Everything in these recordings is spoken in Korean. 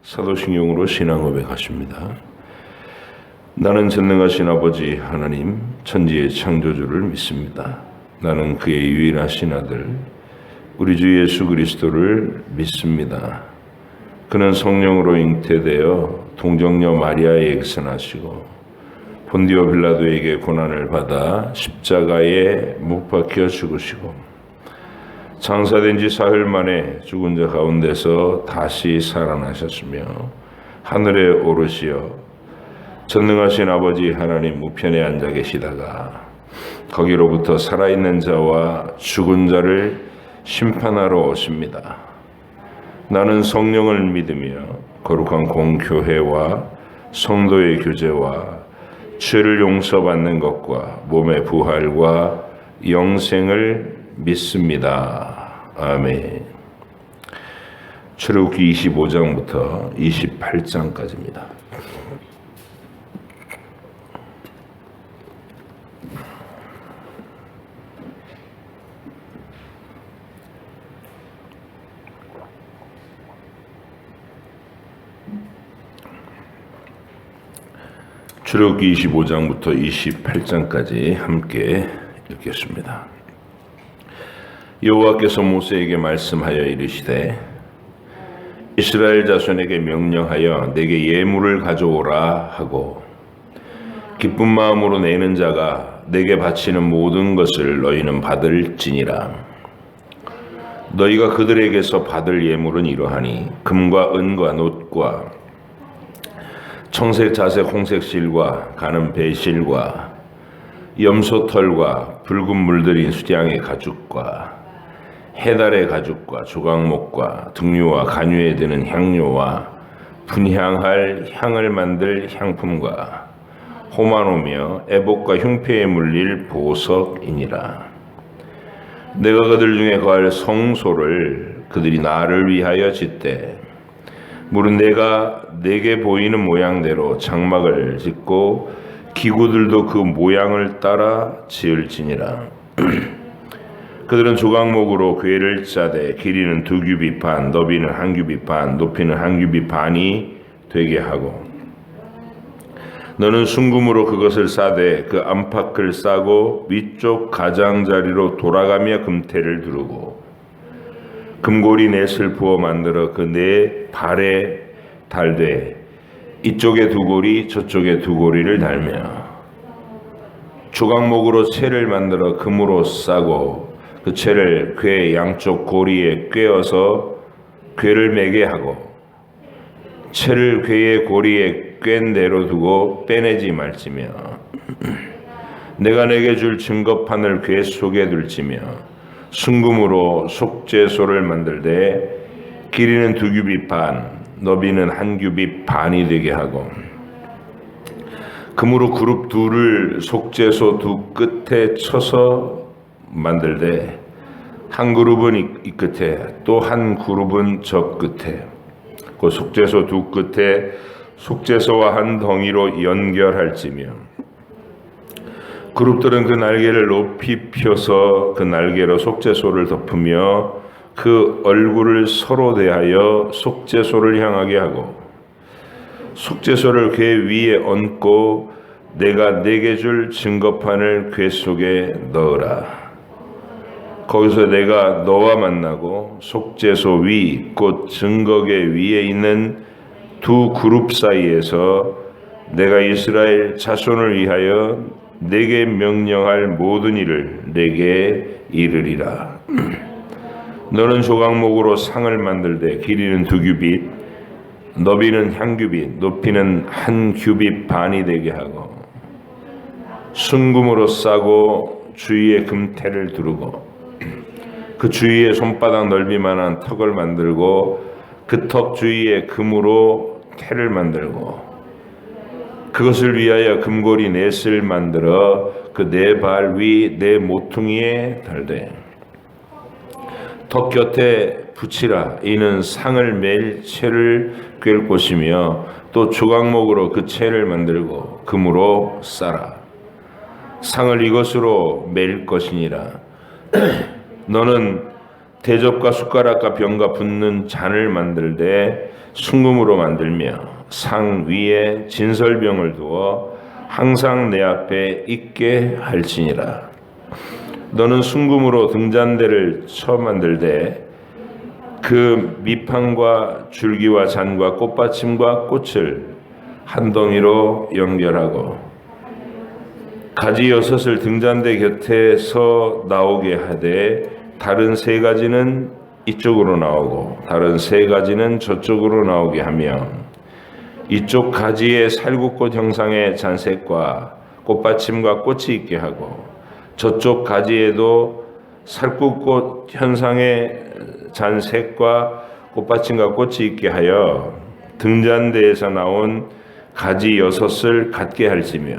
사도신경으로 신앙 고백하십니다. 나는 전능하신 아버지 하나님 천지의 창조주를 믿습니다. 나는 그의 유일하신 아들 우리 주 예수 그리스도를 믿습니다. 그는 성령으로 잉태되어 동정녀 마리아에 익선하시고 본디오 빌라도에게 고난을 받아 십자가에 못 박혀 죽으시고 장사된 지 사흘 만에 죽은 자 가운데서 다시 살아나셨으며 하늘에 오르시어 전능하신 아버지 하나님 우편에 앉아 계시다가 거기로부터 살아있는 자와 죽은 자를 심판하러 오십니다. 나는 성령을 믿으며 거룩한 공교회와 성도의 교제와 죄를 용서받는 것과 몸의 부활과 영생을 믿습니다. 아멘. 출애굽기 25장부터 28장까지입니다. 출애굽기 25장부터 28장까지 함께 읽겠습니다. 여호와께서 모세에게 말씀하여 이르시되 이스라엘 자손에게 명령하여 내게 예물을 가져오라 하고 기쁜 마음으로 내는 자가 내게 바치는 모든 것을 너희는 받을지니라. 너희가 그들에게서 받을 예물은 이러하니 금과 은과 놋과 청색 자색 홍색 실과 가는 배실과 염소털과 붉은 물들인 수량의 가죽과 해달의 가죽과 조각목과 등류와 간유에 드는 향료와 분향할 향을 만들 향품과 호마노며 애복과 흉패에 물릴 보석이니라. 내가 그들 중에 거할 성소를 그들이 나를 위하여 짓되 물은 내가 내게 보이는 모양대로 장막을 짓고 기구들도 그 모양을 따라 지을지니라. 그들은 조각목으로 궤를 짜되 길이는 2규빗 반, 너비는 1규빗 반, 높이는 1규빗 반이 되게 하고 너는 순금으로 그것을 싸되 그 안팎을 싸고 위쪽 가장자리로 돌아가며 금테를 두르고 금고리 넷을 부어 만들어 그 네 발에 달되 이쪽에 2고리 저쪽에 2고리를 달며 조각목으로 채를 만들어 금으로 싸고 그 채를 궤 양쪽 고리에 꿰어서 궤를 매게 하고 채를 궤의 고리에 꿰인 대로 두고 빼내지 말지며 내가 내게 줄 증거판을 궤 속에 둘지며 순금으로 속죄소를 만들되 길이는 2규빗 반, 너비는 1규빗 반이 되게 하고 금으로 그룹 둘을 속죄소 두 끝에 쳐서 만들되 한 그룹은 이 끝에 또 한 그룹은 저 끝에 그 속죄소 두 끝에 속죄소와 한 덩이로 연결할지며 그룹들은 그 날개를 높이 펴서 그 날개로 속죄소를 덮으며 그 얼굴을 서로 대하여 속죄소를 향하게 하고 속죄소를 궤 위에 얹고 내가 내게 줄 증거판을 궤 속에 넣으라. 거기서 내가 너와 만나고 속죄소 위 곧 증거궤 위에 있는 두 그룹 사이에서 내가 이스라엘 자손을 위하여 내게 명령할 모든 일을 내게 이르리라. 너는 조각목으로 상을 만들되 길이는 2규빗, 너비는 1규빗, 높이는 1규빗 반이 되게 하고 순금으로 싸고 주위에 금테를 두르고 그 주위에 손바닥 넓이만한 턱을 만들고 그 턱 주위에 금으로 테를 만들고 그것을 위하여 금고리 넷을 만들어 그 네 발 위 네 모퉁이에 달되 턱 곁에 붙이라. 이는 상을 맬 채를 꿰을 곳이며 또 조각목으로 그 채를 만들고 금으로 싸라. 상을 이것으로 맬 것이니라. 너는 대접과 숟가락과 병과 붓는 잔을 만들되 순금으로 만들며 상 위에 진설병을 두어 항상 내 앞에 있게 할지니라. 너는 순금으로 등잔대를 쳐 만들되 그 밑판과 줄기와 잔과 꽃받침과 꽃을 한 덩이로 연결하고 가지 6을 등잔대 곁에서 나오게 하되 다른 3가지는 이쪽으로 나오고 다른 3가지는 저쪽으로 나오게 하며 이쪽 가지에 살구꽃 형상의 잔색과 꽃받침과 꽃이 있게 하고 저쪽 가지에도 살구꽃 현상의 잔색과 꽃받침과 꽃이 있게 하여 등잔대에서 나온 가지 6을 갖게 할지며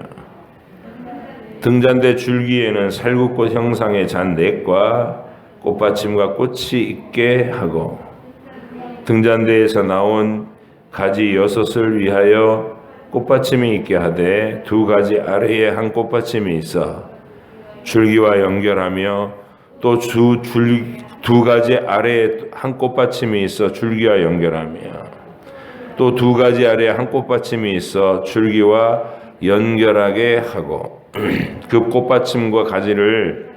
등잔대 줄기에는 살구꽃 형상의 잔넷과 꽃받침과 꽃이 있게 하고 등잔대에서 나온 가지 6을 위하여 꽃받침이 있게 하되 2가지 아래에 한 꽃받침이 있어 줄기와 연결하며 또 2가지 아래에 한 꽃받침이 있어 줄기와 연결하며 또 2가지 아래에 한 꽃받침이 있어 줄기와 연결하게 하고 그 꽃받침과 가지를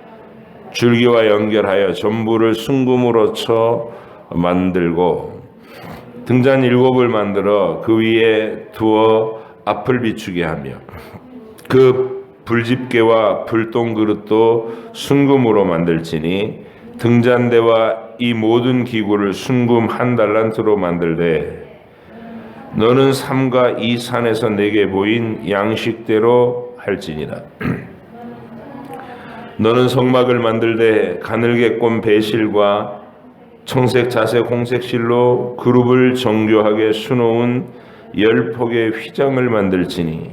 줄기와 연결하여 전부를 순금으로 쳐 만들고 등잔 7을 만들어 그 위에 두어 앞을 비추게 하며 그 불집게와 불똥 그릇도 순금으로 만들지니 등잔대와 이 모든 기구를 순금 1달란트로 만들되 너는 삼가 이 산에서 내게 보인 양식대로 할지니라. 너는 성막을 만들되 가늘게 꼰 배실과 청색 자색 홍색 실로 그룹을 정교하게 수놓은 10폭의 휘장을 만들지니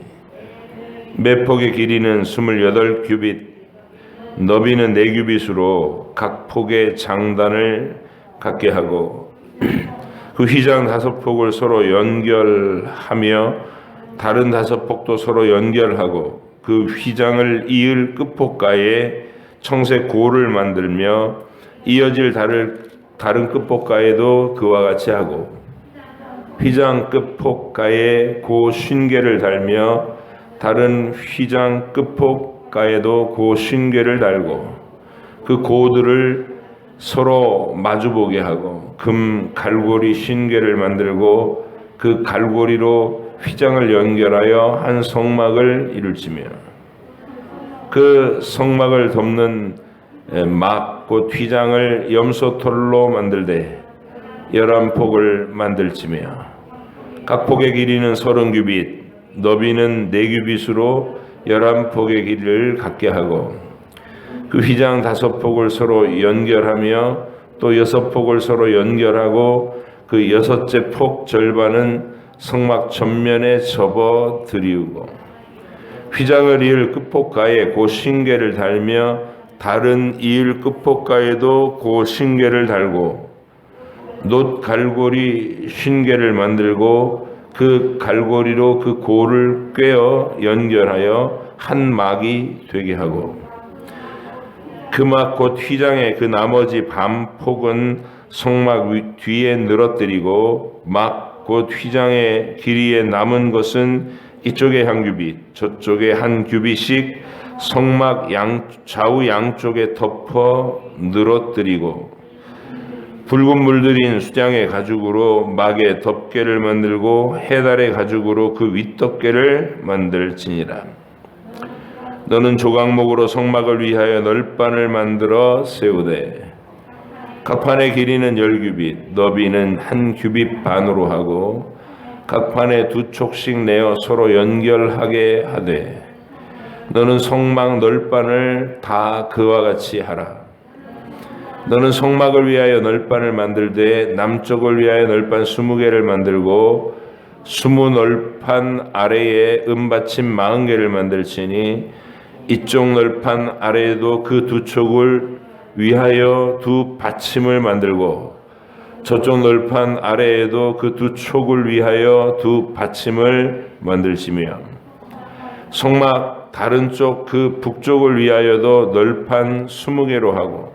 몇 폭의 길이는 28규빗 너비는 4규빗으로 각 폭의 장단을 갖게 하고 그 휘장 5폭을 서로 연결하며 다른 5폭도 서로 연결하고 그 휘장을 이을 끝폭가에 청색 고를 만들며 이어질 다른 끝폭가에도 그와 같이 하고 휘장 끝폭가에 고 50개를 달며 다른 휘장 끝폭가에도 고 50개를 달고 그 고들을 서로 마주보게 하고 금 갈고리 50개를 만들고 그 갈고리로 휘장을 연결하여 한 성막을 이룰지며 그 성막을 덮는 막 곧 휘장을 염소털로 만들되 11폭을 만들지며 각 폭의 길이는 30규빗 너비는 4규빗으로 11폭의 길이를 갖게 하고 그 휘장 5폭을 서로 연결하며 또 6폭을 서로 연결하고 그 6째 폭 절반은 성막 전면에 접어 들이우고 휘장을 이을 끝폭가에 고 50개를 달며 다른 이을 끝폭가에도 고 50개를 달고 놋 갈고리 50개를 만들고 그 갈고리로 그 고를 꿰어 연결하여 한 막이 되게 하고 그 막 곧 휘장의 그 나머지 반폭은 성막 뒤에 늘어뜨리고 막 곧 휘장의 길이에 남은 것은 이쪽에 한 규빗 저쪽에 한 규빗씩 성막 좌우 양쪽에 덮어 늘어뜨리고 붉은 물들인 수장의 가죽으로 막의 덮개를 만들고 해달의 가죽으로 그 윗덮개를 만들지니라. 너는 조각목으로 성막을 위하여 널판을 만들어 세우되 각 판의 길이는 10규빗 너비는 1규빗 반으로 하고 각 판에 2촉씩 내어 서로 연결하게 하되 너는 성막 널판을 다 그와 같이 하라. 너는 성막을 위하여 널판을 만들되 남쪽을 위하여 널판 20개를 만들고 20널판 아래에 은받침 40개를 만들지니 이쪽 널판 아래에도 그 2촉을 위하여 2받침을 만들고 저쪽 널판 아래에도 그 2촉을 위하여 2받침을 만들시며 성막 다른 쪽 그 북쪽을 위하여도 널판 20개로 하고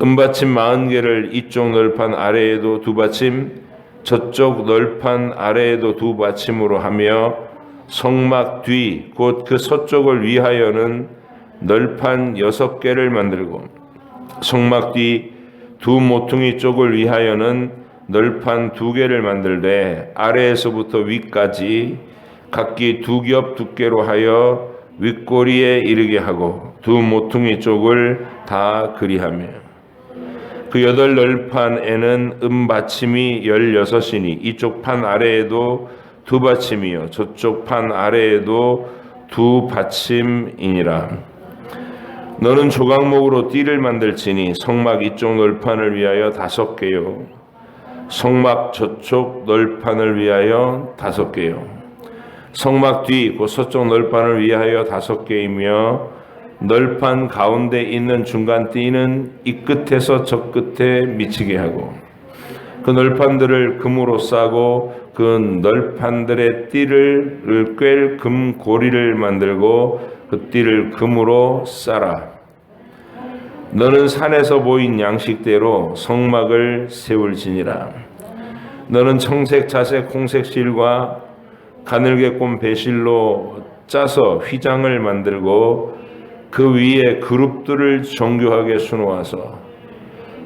은받침 40개를 이쪽 널판 아래에도 두 받침, 저쪽 널판 아래에도 두 받침으로 하며 성막 뒤 곧 그 서쪽을 위하여는 널판 6개를 만들고 성막 뒤 두 모퉁이 쪽을 위하여는 널판 2개를 만들되 아래에서부터 위까지 각기 2겹 두께로 하여 윗꼬리에 이르게 하고 두 모퉁이 쪽을 다 그리하며 그 8널판에는 은받침이 16이니 이쪽 판 아래에도 두 받침이요 저쪽 판 아래에도 두 받침이니라. 너는 조각목으로 띠를 만들지니 성막 이쪽 널판을 위하여 5개요 성막 저쪽 널판을 위하여 5개요 성막 뒤 곧 서쪽 널판을 위하여 5개이며 널판 가운데 있는 중간 띠는 이 끝에서 저 끝에 미치게 하고 그 널판들을 금으로 싸고 그 널판들의 띠를 꿰 금고리를 만들고 그 띠를 금으로 싸라. 너는 산에서 보인 양식대로 성막을 세울지니라. 너는 청색 자색 홍색 실과 가늘게 꼰 배실로 짜서 휘장을 만들고 그 위에 그룹들을 정교하게 수놓아서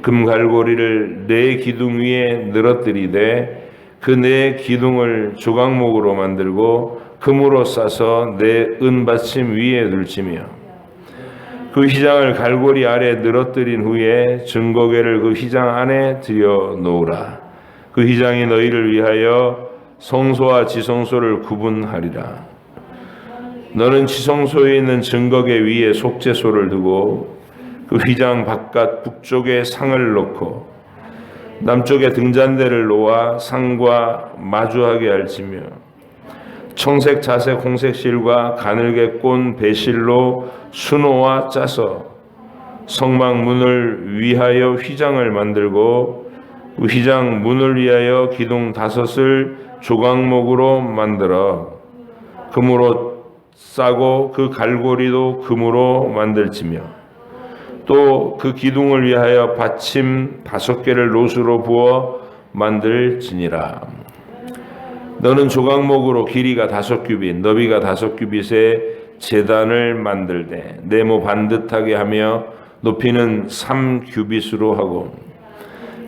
금갈고리를 네 기둥 위에 늘어뜨리되 그 네 기둥을 조각목으로 만들고 금으로 싸서 네 은받침 위에 둘지며 그 휘장을 갈고리 아래 늘어뜨린 후에 증거궤를 그 휘장 안에 들여 놓으라. 그 휘장이 너희를 위하여 성소와 지성소를 구분하리라. 너는 지성소에 있는 증거궤 위에 속죄소를 두고 그 휘장 바깥 북쪽에 상을 놓고 남쪽에 등잔대를 놓아 상과 마주하게 할지며 청색 자색 홍색 실과 가늘게 꼰 배실로 수놓아 짜서 성막 문을 위하여 휘장을 만들고 그 휘장 문을 위하여 기둥 5을 조각목으로 만들어 금으로 싸고 그 갈고리도 금으로 만들지며 또 그 기둥을 위하여 받침 5개를 노수로 부어 만들지니라. 너는 조각목으로 길이가 5규빗 너비가 5규빗의 제단을 만들되 네모 반듯하게 하며 높이는 3규빗으로 하고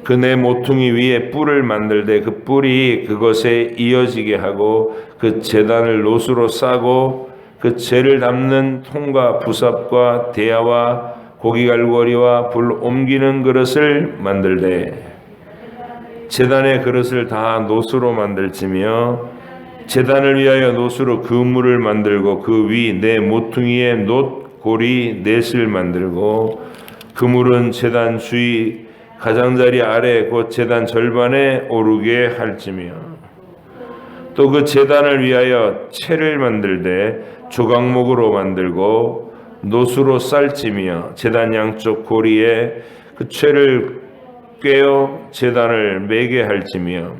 그 네 모퉁이 위에 뿔을 만들되 그 뿔이 그것에 이어지게 하고 그 제단을 노수로 싸고 그 재를 담는 통과 부삽과 대야와 고기갈고리와 불 옮기는 그릇을 만들되 제단의 그릇을 다 노수로 만들지며 제단을 위하여 노수로 그물을 만들고 그 위 네 모퉁이에 놋 고리 넷을 만들고 그물은 제단 주위 가장자리 아래 곧 제단 절반에 오르게 할지며 또 그 제단을 위하여 채를 만들되 조각목으로 만들고 노수로 쌀지며 제단 양쪽 고리에 그 채를 꿰어 제단을 매게 할지며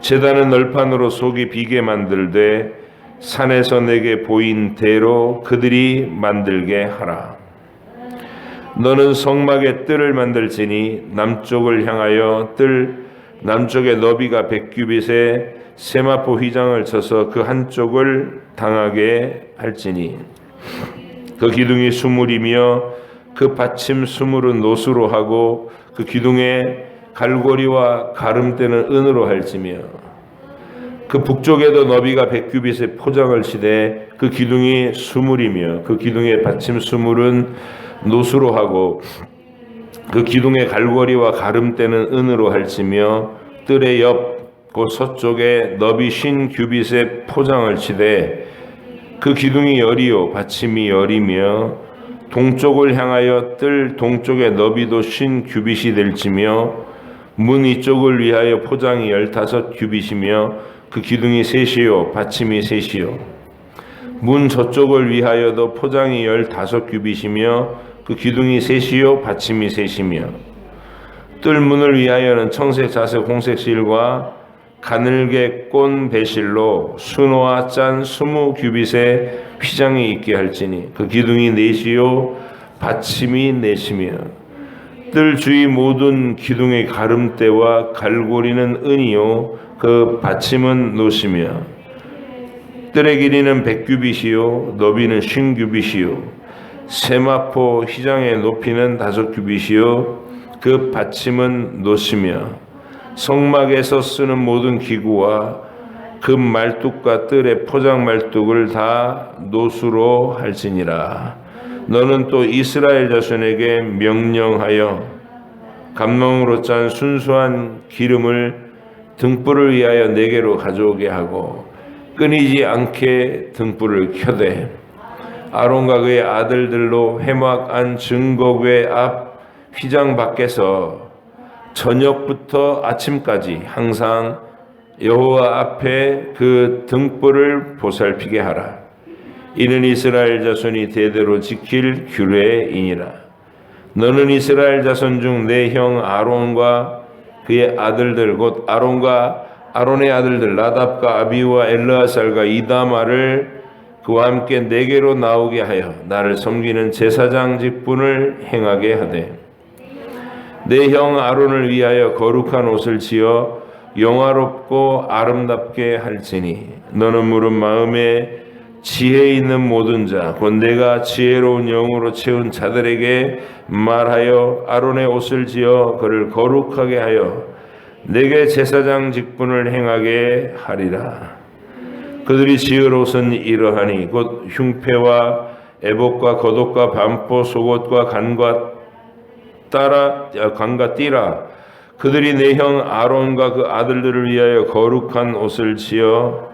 제단은 널판으로 속이 비게 만들되 산에서 내게 보인 대로 그들이 만들게 하라. 너는 성막의 뜰을 만들지니 남쪽을 향하여 뜰 남쪽의 너비가 100규빗에 세마포 휘장을 쳐서 그 한쪽을 당하게 할지니 그 기둥이 20이며 그 받침 20은 노수로 하고 그 기둥에 갈고리와 가름대는 은으로 할지며 그 북쪽에도 너비가 100규빗의 포장을 치되 그 기둥이 20이며 그 기둥의 받침 20은 노수로 하고 그 기둥의 갈고리와 가름대는 은으로 할지며 뜰의 옆 곧 서쪽에 너비 50규빗의 포장을 치되 그 기둥이 열이요 받침이 열이며 동쪽을 향하여 뜰 동쪽의 너비도 50규빗이 될지며 문 이쪽을 위하여 포장이 15규빗이며 그 기둥이 3이요 받침이 3이요 문 저쪽을 위하여도 포장이 15규빗이며 그 기둥이 3이요 받침이 3이며 뜰 문을 위하여는 청색 자색 홍색 실과 가늘게 꼰 배실로 수놓아 짠 20규빗의 휘장이 있게 할지니 그 기둥이 4이요 받침이 4이며 뜰 주위 모든 기둥의 가름대와 갈고리는 은이요 그 받침은 노시며 뜰의 길이는 100규빗이요 너비는 50규빗이요 세마포 휘장의 높이는 5규빗이요 그 받침은 노시며 성막에서 쓰는 모든 기구와 금 말뚝과 뜰의 포장 말뚝을 다 노수로 할지니라. 너는 또 이스라엘 자손에게 명령하여 감농으로 짠 순수한 기름을 등불을 위하여 네개로 가져오게 하고 끊이지 않게 등불을 켜되 아론과 그의 아들들로 회막 안 증거궤 앞 휘장 밖에서 저녁부터 아침까지 항상 여호와 앞에 그 등불을 보살피게 하라. 이는 이스라엘 자손이 대대로 지킬 규례이니라. 너는 이스라엘 자손 중 내 형 아론과 그의 아들들 곧 아론과 아론의 아들들 나답과 아비우와 엘르아살과 이다마를 그와 함께 네개로 나오게 하여 나를 섬기는 제사장 직분을 행하게 하되 내 형 아론을 위하여 거룩한 옷을 지어 영화롭고 아름답게 할지니 너는 물은 마음에 지혜 있는 모든 자 곧 내가 지혜로운 영으로 채운 자들에게 말하여 아론의 옷을 지어 그를 거룩하게 하여 내게 제사장 직분을 행하게 하리라. 그들이 지을 옷은 이러하니 곧 흉패와 에봇과 겉옷과 반포 속옷과 간과 띠라. 그들이 내 형 아론과 그 아들들을 위하여 거룩한 옷을 지어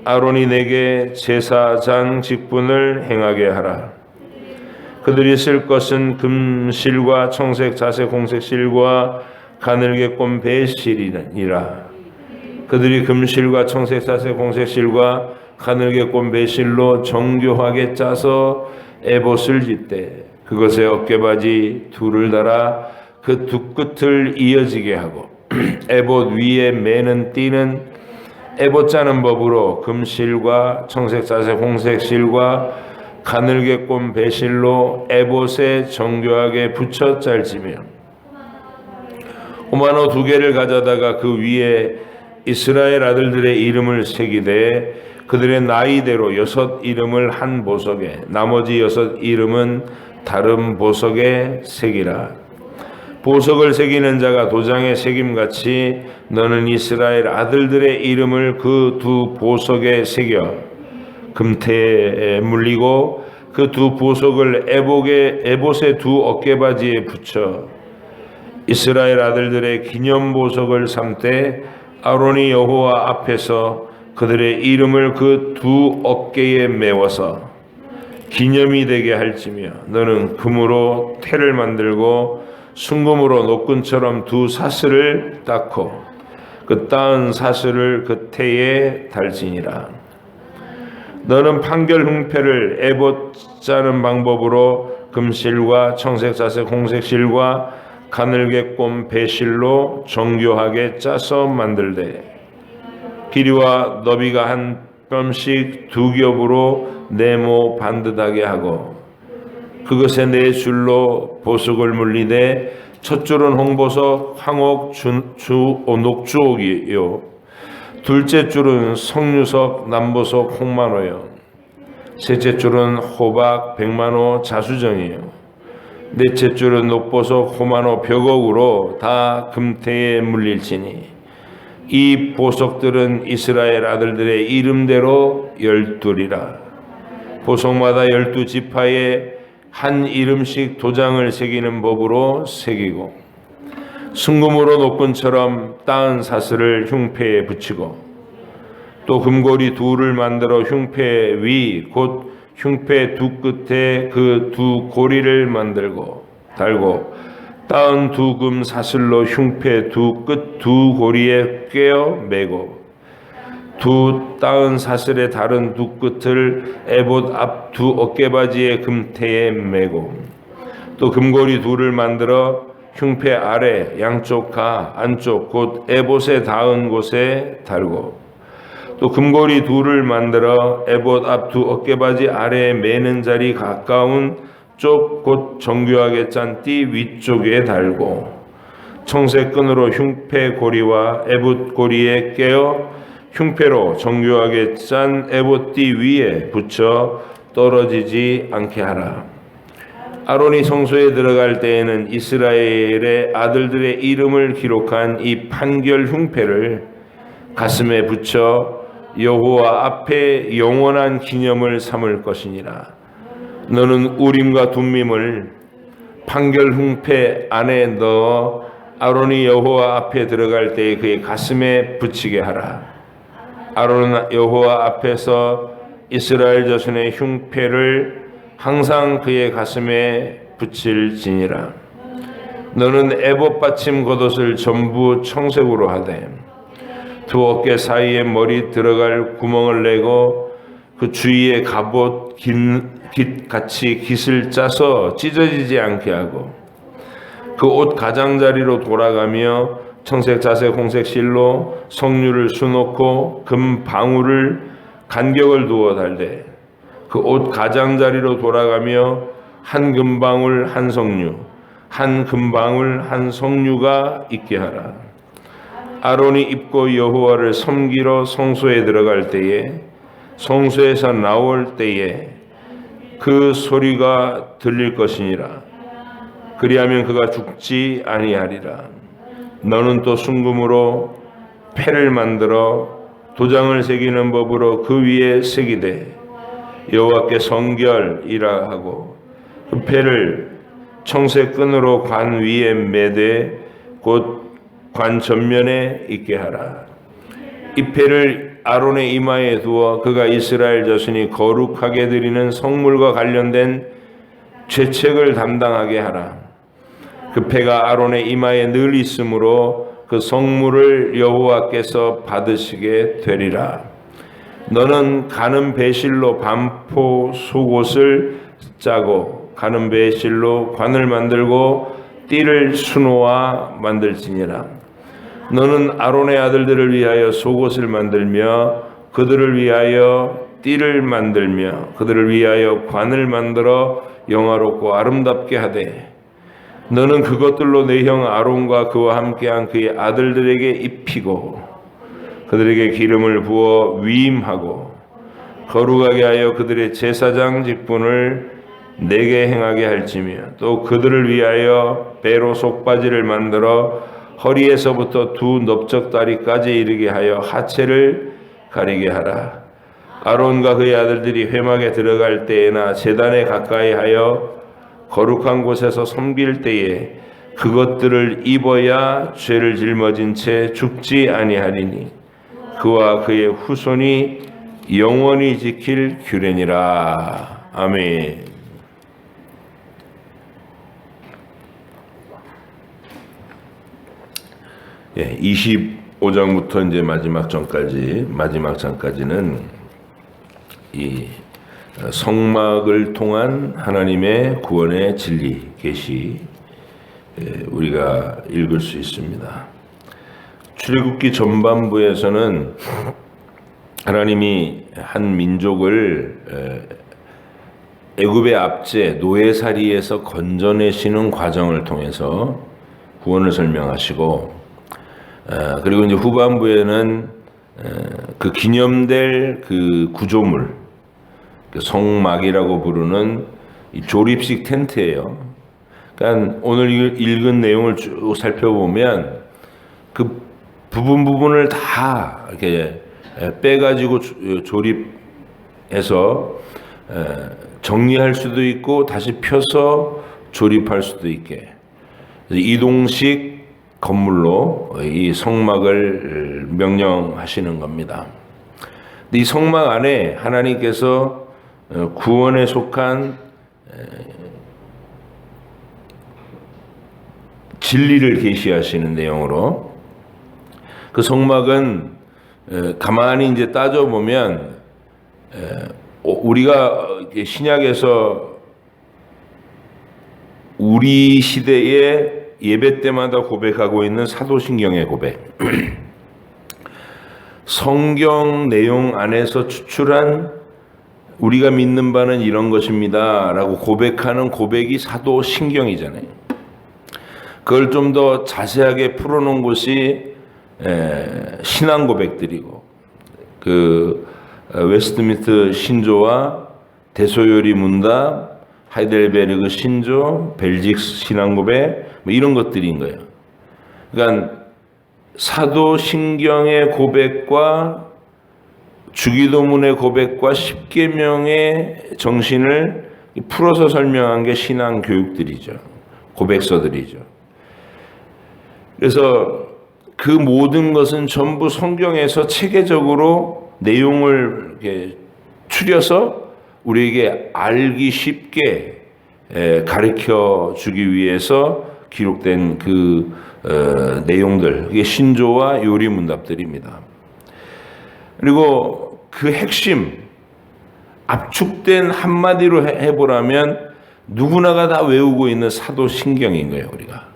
아론이 내게 제사장 직분을 행하게 하라. 그들이 쓸 것은 금실과 청색 자색 홍색 실과 가늘게 꼰 배실이니라. 그들이 금실과 청색 자색 홍색 실과 가늘게 꼰 배실로 정교하게 짜서 에봇을 짓되 그것에 어깨바지 둘을 달아 그 두 끝을 이어지게 하고 에봇 위에 매는 띠는 에봇 짜는 법으로 금실과 청색 자색 홍색 실과 가늘게 꼰 배실로 에봇에 정교하게 붙여 짤지며 호마노 2개를 가져다가 그 위에 이스라엘 아들들의 이름을 새기되 그들의 나이대로 6 이름을 한 보석에 나머지 6 이름은 다른 보석에 새기라. 보석을 새기는 자가 도장에 새김같이 너는 이스라엘 아들들의 이름을 그 2 보석에 새겨 금태에 물리고 그 2 보석을 에봇의 2 어깨바지에 붙여 이스라엘 아들들의 기념 보석을 삼되 아론이 여호와 앞에서 그들의 이름을 그 2 어깨에 메워서 기념이 되게 할지며 너는 금으로 태를 만들고 순금으로 노끈처럼 2 사슬을 닦고 그 따은 사슬을 그 태에 달지니라. 너는 판결 흉패를 에봇 짜는 방법으로 금실과 청색 자색 홍색 실과 가늘게 꼰 배실로 정교하게 짜서 만들되 길이와 너비가 한 뼘씩 2겹으로 네모 반듯하게 하고 그것에 4줄로 보석을 물리되 첫 줄은 홍보석, 황옥, 녹주옥이요 둘째 줄은 석류석, 남보석, 홍만호요 셋째 줄은 호박, 백만호, 자수정이요 넷째 줄은 녹보석, 호만호, 벽옥으로 다 금태에 물릴지니 이 보석들은 이스라엘 아들들의 이름대로 12이라. 보석마다 12지파에 한 이름씩 도장을 새기는 법으로 새기고 순금으로 노끈처럼 따은 사슬을 흉패에 붙이고 또 금고리 2를 만들어 흉패 위 곧 흉패 2 끝에 그 2 고리를 만들고 달고 따은 2 금 사슬로 흉패 2 끝 2 고리에 꿰어 매고 2 따은 사슬의 다른 2 끝을 에봇 앞 2 어깨바지의 금태에 매고 또 금고리 2를 만들어 흉패 아래 양쪽 가 안쪽 곧 에봇에 닿은 곳에 달고 또 금고리 2를 만들어 에봇 앞 2 어깨바지 아래에 매는 자리 가까운 쪽 곧 정교하게 짠 띠 위쪽에 달고 청색 끈으로 흉패 고리와 에봇 고리에 깨어 흉패로 정교하게 짠 에봇 띠 위에 붙여 떨어지지 않게 하라. 아론이 성소에 들어갈 때에는 이스라엘의 아들들의 이름을 기록한 이 판결 흉패를 가슴에 붙여 여호와 앞에 영원한 기념을 삼을 것이니라. 너는 우림과 둠밈을 판결 흉패 안에 넣어 아론이 여호와 앞에 들어갈 때에 그의 가슴에 붙이게 하라. 아론은 여호와 앞에서 이스라엘 자손의 흉패를 항상 그의 가슴에 붙일지니라. 너는 에봇 받침 겉옷을 전부 청색으로 하되 두 어깨 사이에 머리 들어갈 구멍을 내고 그 주위에 갑옷 같이 깃을 짜서 찢어지지 않게 하고 그 옷 가장자리로 돌아가며 청색 자색 홍색 실로 석류를 수놓고 금 방울을 간격을 두어 달되 그 옷 가장자리로 돌아가며 한 금방울 한 석류 한 금방울 한 석류가 있게 하라. 아론이 입고 여호와를 섬기러 성소에 들어갈 때에 성소에서 나올 때에 그 소리가 들릴 것이니라. 그리하면 그가 죽지 아니하리라. 너는 또 순금으로 패를 만들어 도장을 새기는 법으로 그 위에 새기되 여호와께 성결이라 하고 그 패를 청색 끈으로 관 위에 매되 곧 관 전면에 있게 하라. 이 패를 아론의 이마에 두어 그가 이스라엘 자손이 거룩하게 드리는 성물과 관련된 죄책을 담당하게 하라. 그 패가 아론의 이마에 늘 있으므로 그 성물을 여호와께서 받으시게 되리라. 너는 가는 배실로 반포 속옷을 짜고 가는 배실로 관을 만들고 띠를 수놓아 만들지니라. 너는 아론의 아들들을 위하여 속옷을 만들며 그들을 위하여 띠를 만들며 그들을 위하여 관을 만들어 영화롭고 아름답게 하되 너는 그것들로 내 형 아론과 그와 함께한 그의 아들들에게 입히고 그들에게 기름을 부어 위임하고 거룩하게 하여 그들의 제사장 직분을 내게 행하게 할지며 또 그들을 위하여 배로 속바지를 만들어 허리에서부터 두 넓적다리까지 이르게 하여 하체를 가리게 하라. 아론과 그의 아들들이 회막에 들어갈 때에나 제단에 가까이 하여 거룩한 곳에서 섬길 때에 그것들을 입어야 죄를 짊어진 채 죽지 아니하리니 그와 그의 후손이 영원히 지킬 규례니라. 아멘. 예, 25장부터 이제 마지막 장까지는 이 성막을 통한 하나님의 구원의 진리 계시 우리가 읽을 수 있습니다. 출애굽기 전반부에서는 하나님이 한 민족을 애굽의 압제 노예살이에서 건져내시는 과정을 통해서 구원을 설명하시고 그리고 이제 후반부에는 그 기념될 그 구조물, 그 성막이라고 부르는 이 조립식 텐트예요. 그러니까 오늘 읽은 내용을 쭉 살펴보면 그 부분을 다 이렇게 빼가지고 조립해서 정리할 수도 있고 다시 펴서 조립할 수도 있게 이동식 건물로 이 성막을 명령하시는 겁니다. 이 성막 안에 하나님께서 구원에 속한 진리를 계시하시는 내용으로 그 성막은 가만히 이제 따져보면 우리가 신약에서 우리 시대에 예배 때마다 고백하고 있는 사도신경의 고백 성경 내용 안에서 추출한 우리가 믿는 바는 이런 것입니다 라고 고백하는 고백이 사도신경이잖아요. 그걸 좀 더 자세하게 풀어놓은 것이 신앙 고백들이고, 그 웨스트민스터 신조와 대소요리 문답, 하이델베르그 신조, 벨직스 신앙 고백, 뭐 이런 것들인 거예요. 그러니까 사도신경의 고백과 주기도문의 고백과 십계명의 정신을 풀어서 설명한 게 신앙 교육들이죠. 고백서들이죠. 그래서 그 모든 것은 전부 성경에서 체계적으로 내용을 이렇게 추려서 우리에게 알기 쉽게 가르쳐 주기 위해서 기록된 그 내용들, 이게 신조와 요리문답들입니다. 그리고 그 핵심, 압축된 한마디로 해보라면 누구나가 다 외우고 있는 사도신경인 거예요. 우리가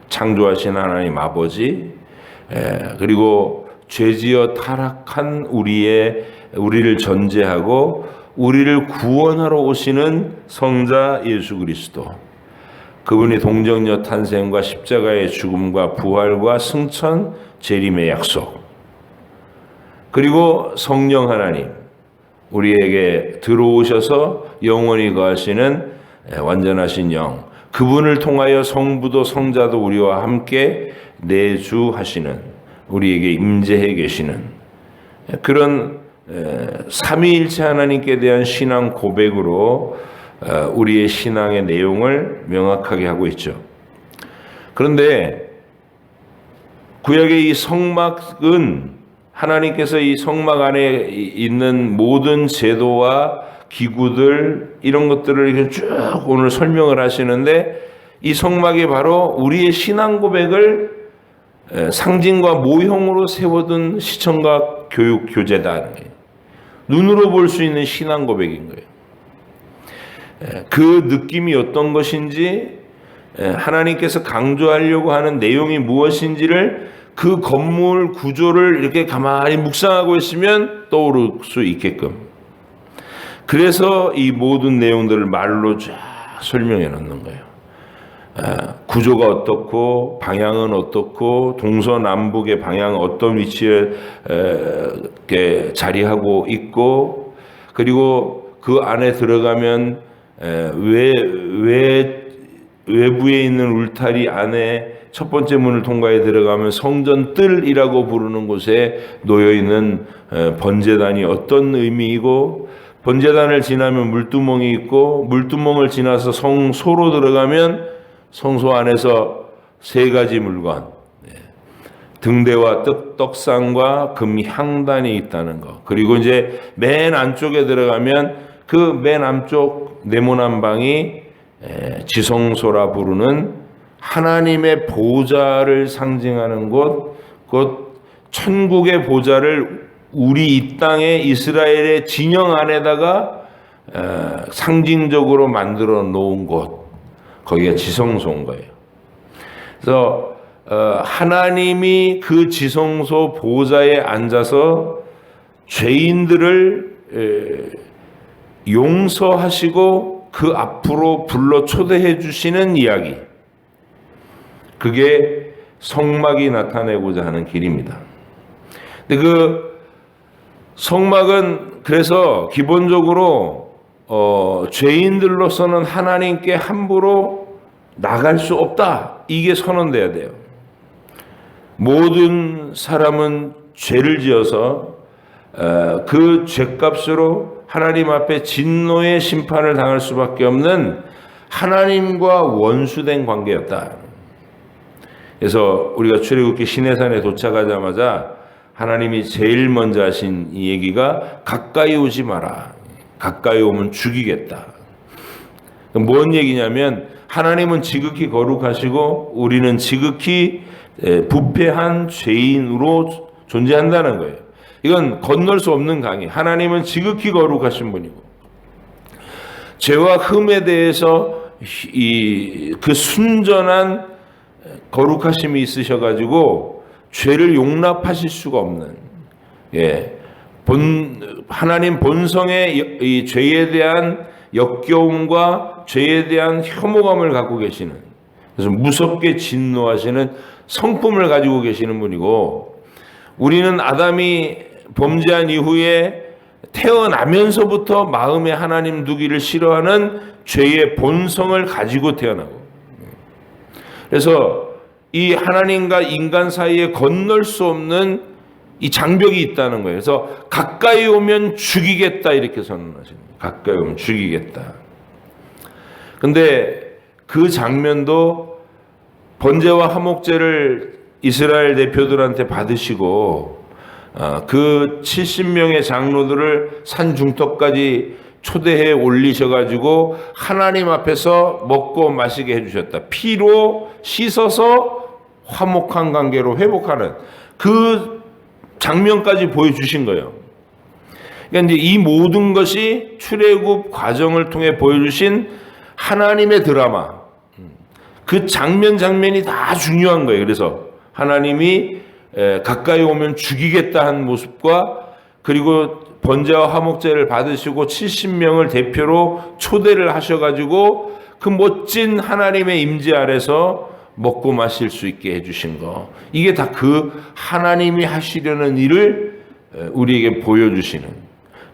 창조하신 하나님 아버지, 그리고 죄지어 타락한 우리를 전제하고 우리를 구원하러 오시는 성자 예수 그리스도, 그분이 동정녀 탄생과 십자가의 죽음과 부활과 승천, 재림의 약속, 그리고 성령 하나님, 우리에게 들어오셔서 영원히 거하시는 완전하신 영, 그분을 통하여 성부도 성자도 우리와 함께 내주하시는, 우리에게 임재해 계시는 그런 삼위일체 하나님께 대한 신앙 고백으로 우리의 신앙의 내용을 명확하게 하고 있죠. 그런데 구약의 이 성막은 하나님께서 이 성막 안에 있는 모든 제도와 기구들, 이런 것들을 이렇게 쭉 오늘 설명을 하시는데, 이 성막이 바로 우리의 신앙 고백을 상징과 모형으로 세워둔 시청각 교육 교재다. 눈으로 볼 수 있는 신앙 고백인 거예요. 그 느낌이 어떤 것인지, 하나님께서 강조하려고 하는 내용이 무엇인지를 그 건물 구조를 이렇게 가만히 묵상하고 있으면 떠오를 수 있게끔, 그래서 이 모든 내용들을 말로 쫙 설명해 놓는 거예요. 구조가 어떻고 방향은 어떻고 동서남북의 방향은 어떤 위치에 자리하고 있고, 그리고 그 안에 들어가면 외부에 있는 울타리 안에 첫 번째 문을 통과해 들어가면 성전 뜰이라고 부르는 곳에 놓여있는 번제단이 어떤 의미이고, 번제단을 지나면 물두멍이 있고, 물두멍을 지나서 성소로 들어가면 성소 안에서 세 가지 물건, 등대와 떡상과 금 향단이 있다는 것, 그리고 이제 맨 안쪽에 들어가면 그 맨 안쪽 네모난 방이 지성소라 부르는 하나님의 보좌를 상징하는 곳, 곧 천국의 보좌를 우리 이 땅에 이스라엘의 진영 안에다가 상징적으로 만들어 놓은 곳, 거기가 지성소인 거예요. 그래서 하나님이 그 지성소 보좌에 앉아서 죄인들을 용서하시고 그 앞으로 불러 초대해 주시는 이야기, 그게 성막이 나타내고자 하는 길입니다. 근데 그 성막은 그래서 기본적으로 죄인들로서는 하나님께 함부로 나갈 수 없다, 이게 선언돼야 돼요. 모든 사람은 죄를 지어서 그 죄값으로 하나님 앞에 진노의 심판을 당할 수밖에 없는 하나님과 원수된 관계였다. 그래서 우리가 출애굽기 시내산에 도착하자마자 하나님이 제일 먼저 하신 이 얘기가 가까이 오지 마라. 가까이 오면 죽이겠다. 뭔 얘기냐면 하나님은 지극히 거룩하시고 우리는 지극히 부패한 죄인으로 존재한다는 거예요. 이건 건널 수 없는 강의. 하나님은 지극히 거룩하신 분이고 죄와 흠에 대해서 그 순전한 거룩하심이 있으셔가지고 죄를 용납하실 수가 없는, 하나님 본성의 이 죄에 대한 역겨움과 죄에 대한 혐오감을 갖고 계시는, 그래서 무섭게 진노하시는 성품을 가지고 계시는 분이고, 우리는 아담이 범죄한 이후에 태어나면서부터 마음에 하나님 두기를 싫어하는 죄의 본성을 가지고 태어나고, 그래서 이 하나님과 인간 사이에 건널 수 없는 이 장벽이 있다는 거예요. 그래서 가까이 오면 죽이겠다 이렇게 선언하십니다. 가까이 오면 죽이겠다. 근데 그 장면도 번제와 화목제를 이스라엘 대표들한테 받으시고 그 70명의 장로들을 산 중턱까지 초대해 올리셔가지고 하나님 앞에서 먹고 마시게 해주셨다. 피로 씻어서 화목한 관계로 회복하는 그 장면까지 보여주신 거예요. 그러니까 이제 이 모든 것이 출애굽 과정을 통해 보여주신 하나님의 드라마, 그 장면이 다 중요한 거예요. 그래서 하나님이 가까이 오면 죽이겠다 한 모습과, 그리고 번제와 화목제를 받으시고 70명을 대표로 초대를 하셔가지고 그 멋진 하나님의 임재 아래서 먹고 마실 수 있게 해주신 거, 이게 다 그 하나님이 하시려는 일을 우리에게 보여주시는,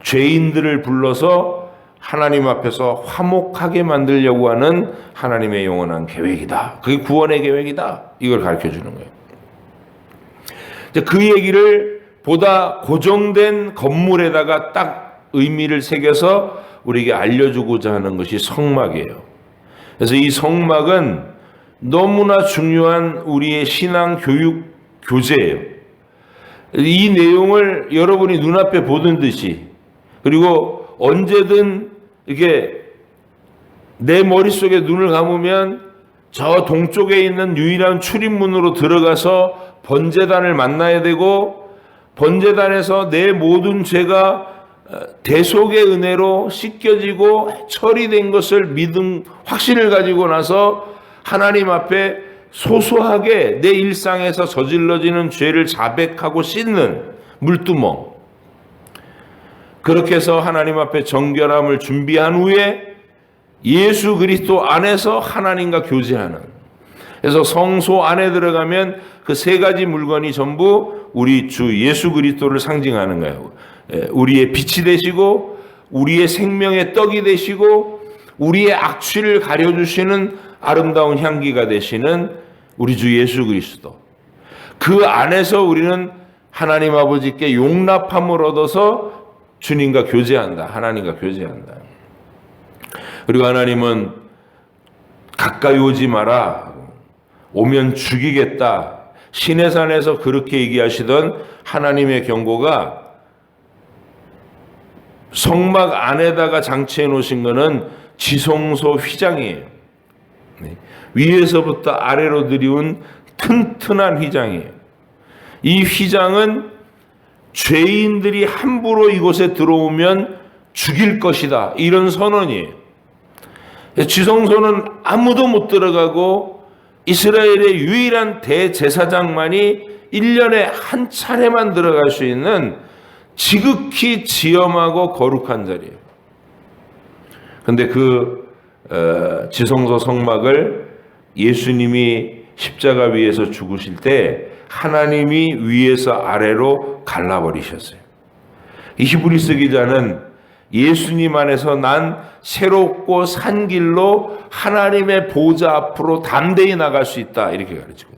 죄인들을 불러서 하나님 앞에서 화목하게 만들려고 하는 하나님의 영원한 계획이다. 그게 구원의 계획이다. 이걸 가르쳐 주는 거예요. 그 얘기를 보다 고정된 건물에다가 딱 의미를 새겨서 우리에게 알려주고자 하는 것이 성막이에요. 그래서 이 성막은 너무나 중요한 우리의 신앙 교육 교재예요. 이 내용을 여러분이 눈앞에 보던 듯이, 그리고 언제든 이게 내 머릿속에 눈을 감으면 저 동쪽에 있는 유일한 출입문으로 들어가서 번제단을 만나야 되고, 번제단에서 내 모든 죄가 대속의 은혜로 씻겨지고 처리된 것을 믿음, 확신을 가지고 나서 하나님 앞에 소소하게 내 일상에서 저질러지는 죄를 자백하고 씻는 물두멍, 그렇게 해서 하나님 앞에 정결함을 준비한 후에 예수 그리스도 안에서 하나님과 교제하는, 그래서 성소 안에 들어가면 그 세 가지 물건이 전부 우리 주 예수 그리스도를 상징하는 거예요. 우리의 빛이 되시고, 우리의 생명의 떡이 되시고, 우리의 악취를 가려주시는 아름다운 향기가 되시는 우리 주 예수 그리스도, 그 안에서 우리는 하나님 아버지께 용납함을 얻어서 주님과 교제한다. 하나님과 교제한다. 그리고 하나님은 가까이 오지 마라, 오면 죽이겠다, 시내산에서 그렇게 얘기하시던 하나님의 경고가 성막 안에다가 장치해 놓으신 것은 지성소 휘장이에요. 위에서부터 아래로 들이운 튼튼한 휘장이에요. 이 휘장은 죄인들이 함부로 이곳에 들어오면 죽일 것이다, 이런 선언이에요. 지성소는 아무도 못 들어가고 이스라엘의 유일한 대제사장만이 1년에 한 차례만 들어갈 수 있는 지극히 지엄하고 거룩한 자리예요. 그런데 그 지성소 성막을 예수님이 십자가 위에서 죽으실 때 하나님이 위에서 아래로 갈라버리셨어요. 이 히브리서 기자는 예수님 안에서 난 새롭고 산 길로 하나님의 보좌 앞으로 담대히 나갈 수 있다, 이렇게 가르치고,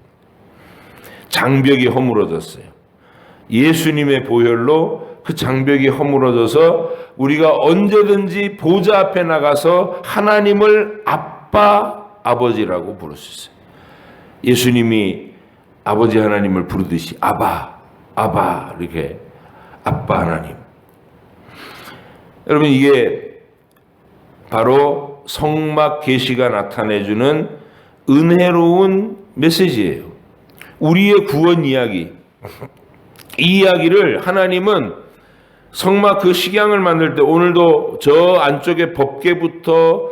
장벽이 허물어졌어요. 예수님의 보혈로 그 장벽이 허물어져서 우리가 언제든지 보좌 앞에 나가서 하나님을 아빠, 아버지라고 부를 수 있어요. 예수님이 아버지 하나님을 부르듯이 아바, 아바, 이렇게 아빠 하나님. 여러분, 이게 바로 성막 계시가 나타내주는 은혜로운 메시지예요. 우리의 구원 이야기. 이 이야기를 하나님은 성막 그 식양을 만들 때, 오늘도 저 안쪽에 법궤부터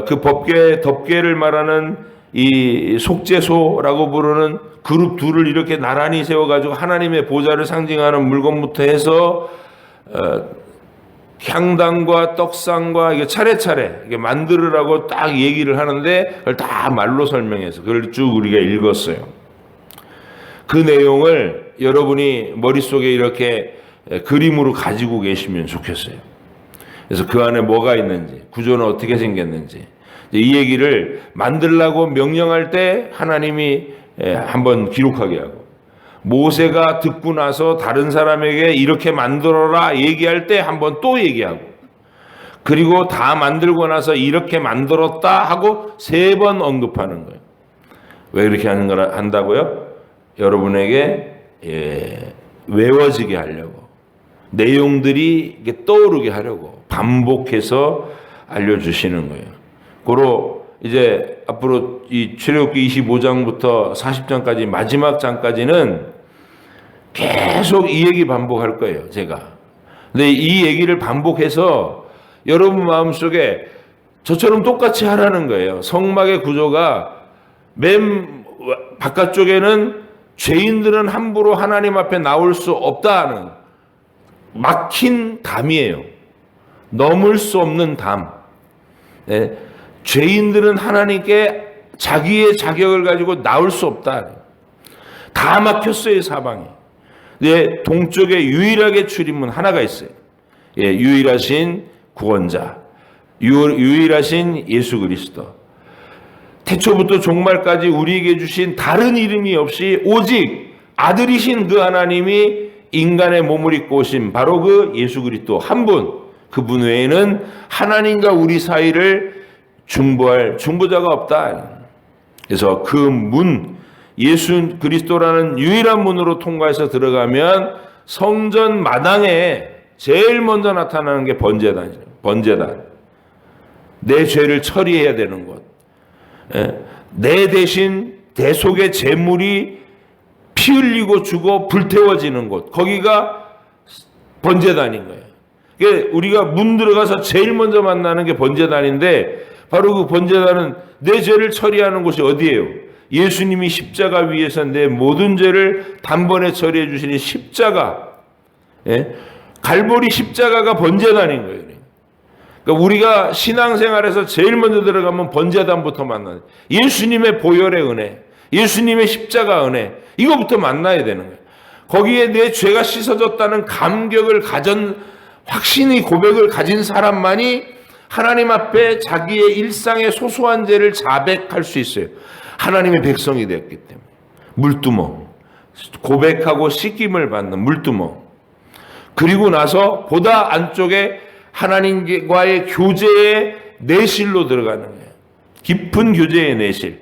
그 법궤, 덮개를 말하는 이 속죄소라고 부르는 그룹 둘을 이렇게 나란히 세워가지고 하나님의 보좌를 상징하는 물건부터 해서 향단과 떡상과 이게 차례차례 이게 만들으라고 딱 얘기를 하는데 그걸 다 말로 설명해서 그걸 쭉 우리가 읽었어요. 그 내용을 여러분이 머릿속에 이렇게 그림으로 가지고 계시면 좋겠어요. 그래서 그 안에 뭐가 있는지, 구조는 어떻게 생겼는지, 이 얘기를 만들라고 명령할 때 하나님이 한번 기록하게 하고, 모세가 듣고 나서 다른 사람에게 이렇게 만들어라 얘기할 때 한번 또 얘기하고, 그리고 다 만들고 나서 이렇게 만들었다 하고 3번 언급하는 거예요. 왜 그렇게 한다고요? 여러분에게 외워지게 하려고, 내용들이 떠오르게 하려고 반복해서 알려주시는 거예요. 고로 이제 앞으로 이 출애굽기 25장부터 40장까지 마지막 장까지는 계속 이 얘기 반복할 거예요, 제가. 근데 이 얘기를 반복해서 여러분 마음속에 저처럼 똑같이 하라는 거예요. 성막의 구조가 맨 바깥쪽에는 죄인들은 함부로 하나님 앞에 나올 수 없다는 막힌 담이에요. 넘을 수 없는 담. 네. 죄인들은 하나님께 자기의 자격을 가지고 나올 수 없다. 다 막혔어요, 사방이. 네, 동쪽에 유일하게 출입문 하나가 있어요. 유일하신 구원자, 유일하신 예수 그리스도. 태초부터 종말까지 우리에게 주신 다른 이름이 없이 오직 아들이신 그 하나님이 인간의 몸을 입고 오신 바로 그 예수 그리스도 한 분, 그분 외에는 하나님과 우리 사이를 중보할 중보자가 없다. 그래서 그 문, 예수 그리스도라는 유일한 문으로 통과해서 들어가면 성전 마당에 제일 먼저 나타나는 게 번제단이죠. 번제단. 내 죄를 처리해야 되는 곳. 내 대신 대속의 제물이 피 흘리고 죽어 불태워지는 곳. 거기가 번제단인 거예요. 그러니까 우리가 문 들어가서 제일 먼저 만나는 게 번제단인데 바로 그 번제단은 내 죄를 처리하는 곳이 어디예요? 예수님이 십자가 위에서 내 모든 죄를 단번에 처리해 주시는 십자가. 갈보리 십자가가 번제단인 거예요. 그러니까 우리가 신앙생활에서 제일 먼저 들어가면 번제단부터 만나요. 예수님의 보혈의 은혜, 예수님의 십자가 은혜, 이거부터 만나야 되는 거예요. 거기에 내 죄가 씻어졌다는 감격을 확신의 고백을 가진 사람만이 하나님 앞에 자기의 일상의 소소한 죄를 자백할 수 있어요. 하나님의 백성이 되었기 때문에. 물두멍, 고백하고 씻김을 받는 물두멍. 그리고 나서 보다 안쪽에 하나님과의 교제의 내실로 들어가는 거예요. 깊은 교제의 내실.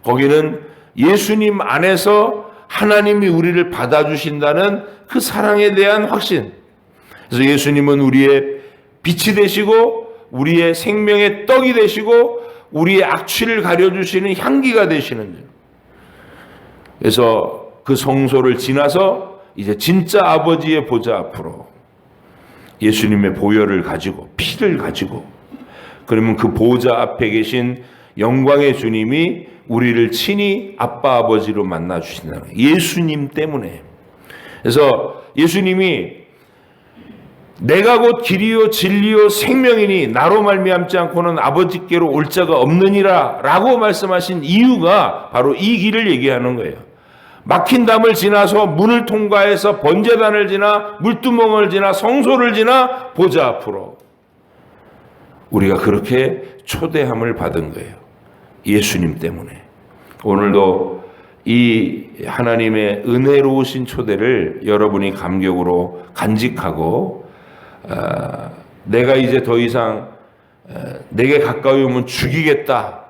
거기는 예수님 안에서 하나님이 우리를 받아주신다는 그 사랑에 대한 확신. 그래서 예수님은 우리의 빛이 되시고 우리의 생명의 떡이 되시고 우리의 악취를 가려주시는 향기가 되시는 줄. 그래서 그 성소를 지나서 이제 진짜 아버지의 보좌 앞으로 예수님의 보혈을 가지고 피를 가지고 그러면 그 보좌 앞에 계신 영광의 주님이 우리를 친히 아빠 아버지로 만나 주신다는 거예요. 예수님 때문에. 그래서 예수님이 내가 곧 길이요 진리요 생명이니 나로 말미암지 않고는 아버지께로 올 자가 없느니라 라고 말씀하신 이유가 바로 이 길을 얘기하는 거예요. 막힌 담을 지나서 문을 통과해서 번제단을 지나 물두멍을 지나 성소를 지나 보좌 앞으로 우리가 그렇게 초대함을 받은 거예요. 예수님 때문에. 오늘도 이 하나님의 은혜로우신 초대를 여러분이 감격으로 간직하고 내가 이제 더 이상 내게 가까이 오면 죽이겠다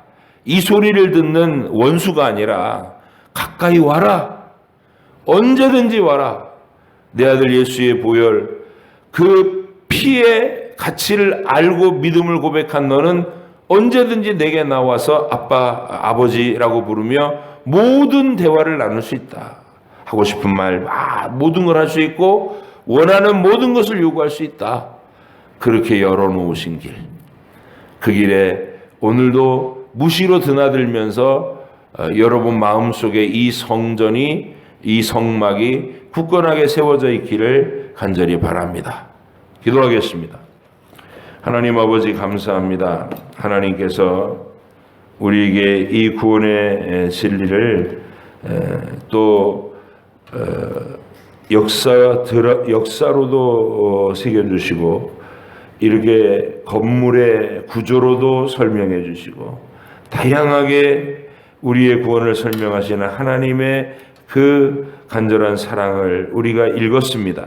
이 소리를 듣는 원수가 아니라 가까이 와라. 언제든지 와라. 내 아들 예수의 보혈 그 피의 가치를 알고 믿음을 고백한 너는 언제든지 내게 나와서 아빠 아버지라고 부르며 모든 대화를 나눌 수 있다. 하고 싶은 말 모든 걸 할 수 있고 원하는 모든 것을 요구할 수 있다. 그렇게 열어놓으신 길. 그 길에 오늘도 무시로 드나들면서 여러분 마음속에 이 성전이 이 성막이 굳건하게 세워져 있기를 간절히 바랍니다. 기도하겠습니다. 하나님 아버지 감사합니다. 하나님께서 우리에게 이 구원의 진리를 또 역사로도 새겨주시고 이렇게 건물의 구조로도 설명해 주시고 다양하게 우리의 구원을 설명하시는 하나님의 그 간절한 사랑을 우리가 읽었습니다.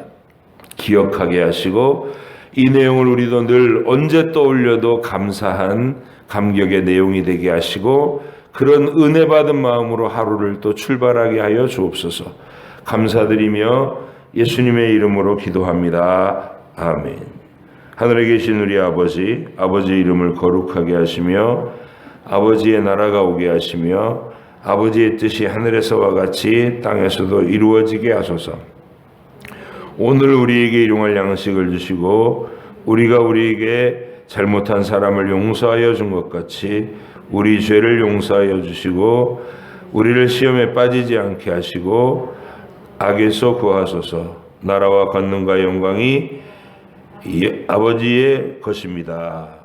기억하게 하시고 이 내용을 우리도 늘 언제 떠올려도 감사한 감격의 내용이 되게 하시고 그런 은혜 받은 마음으로 하루를 또 출발하게 하여 주옵소서. 감사드리며 예수님의 이름으로 기도합니다. 아멘. 하늘에 계신 우리 아버지, 아버지의 이름을 거룩하게 하시며 아버지의 나라가 오게 하시며 아버지의 뜻이 하늘에서와 같이 땅에서도 이루어지게 하소서. 오늘 우리에게 일용할 양식을 주시고 우리가 우리에게 잘못한 사람을 용서하여 준 것 같이 우리 죄를 용서하여 주시고 우리를 시험에 빠지지 않게 하시고 악에서 구하소서. 나라와 권능과 영광이 아버지의 것입니다.